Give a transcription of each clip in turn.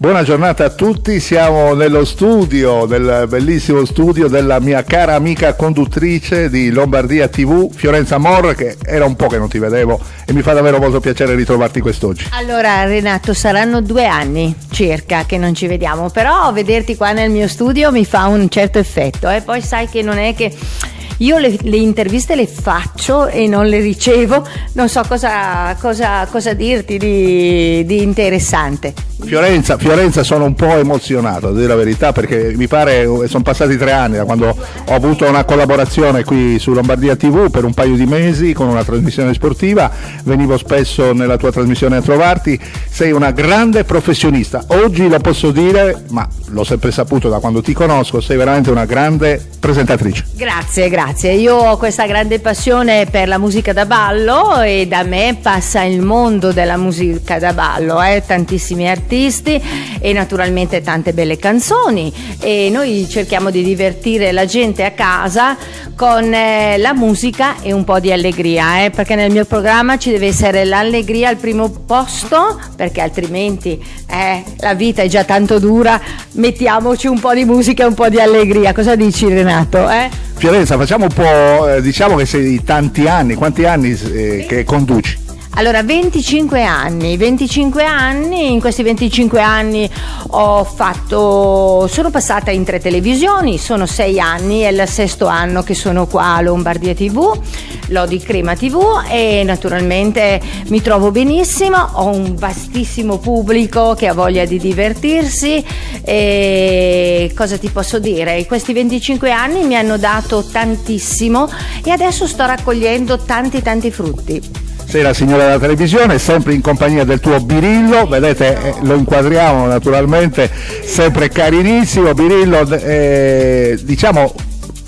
Buona giornata a tutti, siamo nello studio, nel bellissimo studio della mia cara amica conduttrice di Lombardia TV, Fiorenza Morra, che era un po' che non ti vedevo e mi fa davvero molto piacere ritrovarti quest'oggi. Allora Renato, saranno 2 anni circa che non ci vediamo, però vederti qua nel mio studio mi fa un certo effetto, poi sai che non è che... Io le interviste le faccio e non le ricevo, non so cosa dirti di interessante. Fiorenza, sono un po' emozionato, a dire la verità, perché mi pare sono passati 3 anni da quando ho avuto una collaborazione qui su Lombardia TV per un paio di mesi con una trasmissione sportiva, venivo spesso nella tua trasmissione a trovarti, sei una grande professionista, oggi lo posso dire, ma l'ho sempre saputo da quando ti conosco, sei veramente una grande presentatrice. Grazie, io ho questa grande passione per la musica da ballo e da me passa il mondo della musica da ballo, tantissimi artisti e naturalmente tante belle canzoni e noi cerchiamo di divertire la gente a casa con la musica e un po' di allegria, perché nel mio programma ci deve essere l'allegria al primo posto, perché altrimenti la vita è già tanto dura, mettiamoci un po' di musica e un po' di allegria. Cosa dici Renato? Fiorenza, facciamo un po', diciamo che sei tanti anni, quanti anni che conduci? Allora, 25 anni, in questi 25 anni sono passata in 3 televisioni, sono 6 anni, è il 6º anno che sono qua a Lombardia TV, Lodi Crema TV e naturalmente mi trovo benissimo, ho un vastissimo pubblico che ha voglia di divertirsi e cosa ti posso dire? Questi 25 anni mi hanno dato tantissimo e adesso sto raccogliendo tanti frutti. Sei la signora della televisione, sempre in compagnia del tuo Birillo, vedete lo inquadriamo naturalmente, sempre carinissimo Birillo, diciamo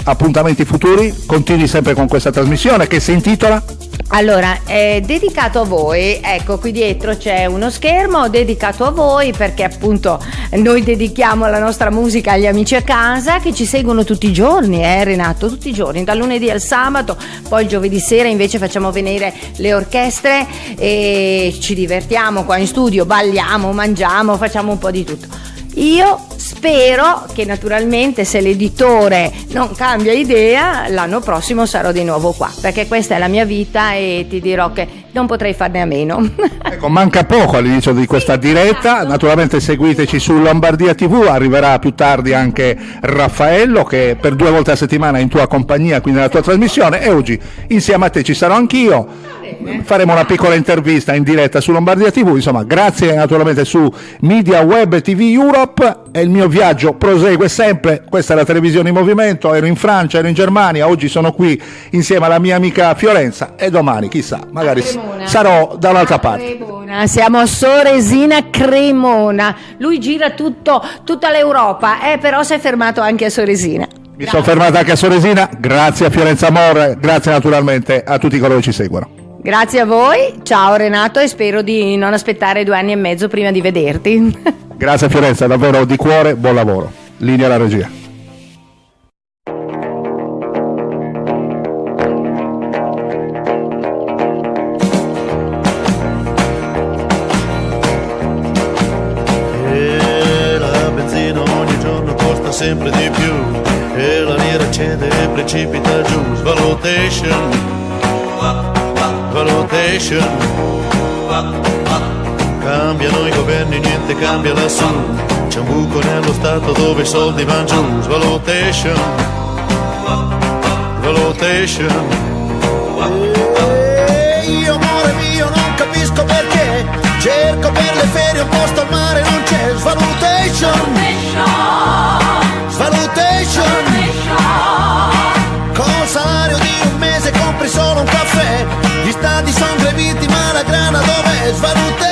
appuntamenti futuri, continui sempre con questa trasmissione che si intitola? Allora, è dedicato a voi, ecco qui dietro c'è uno schermo dedicato a voi perché appunto noi dedichiamo la nostra musica agli amici a casa che ci seguono tutti i giorni, Renato, tutti i giorni, dal lunedì al sabato, poi il giovedì sera invece facciamo venire le orchestre e ci divertiamo qua in studio, balliamo, mangiamo, facciamo un po' di tutto. Io spero che naturalmente se l'editore non cambia idea l'anno prossimo sarò di nuovo qua perché questa è la mia vita e ti dirò che non potrei farne a meno. Ecco, manca poco all'inizio di questa diretta, esatto. Naturalmente seguiteci su Lombardia TV, arriverà più tardi anche Raffaello che per 2 volte a settimana è in tua compagnia, quindi nella tua trasmissione e oggi insieme a te ci sarò anch'io. Faremo una piccola intervista in diretta su Lombardia TV, insomma grazie naturalmente su Media Web TV Europe e il mio viaggio prosegue sempre, questa è la televisione in movimento, ero in Francia, ero in Germania, oggi sono qui insieme alla mia amica Fiorenza e domani chissà, magari sarò dall'altra parte. Siamo a Soresina Cremona, lui gira tutta l'Europa, però si è fermato anche a Soresina. Mi sono fermato anche a Soresina, grazie a Fiorenza Morra, grazie naturalmente a tutti coloro che ci seguono. Grazie a voi, ciao Renato e spero di non aspettare 2 anni e mezzo prima di vederti. Grazie Fiorenza, davvero di cuore, buon lavoro. Linea alla regia. E la benzina ogni giorno costa sempre di più e la lira cede e precipita giù. Svalutation. Cambiano i governi, niente cambia lassù. C'è un buco nello stato dove i soldi vanno giù. Svalutation. Io amore mio non capisco perché cerco per le ferie un posto al mare non c'è. Svalutation. Col salario di un mese compri solo un caffè. Gli stadi sono greviti ma la grana dov'è? Svalutation.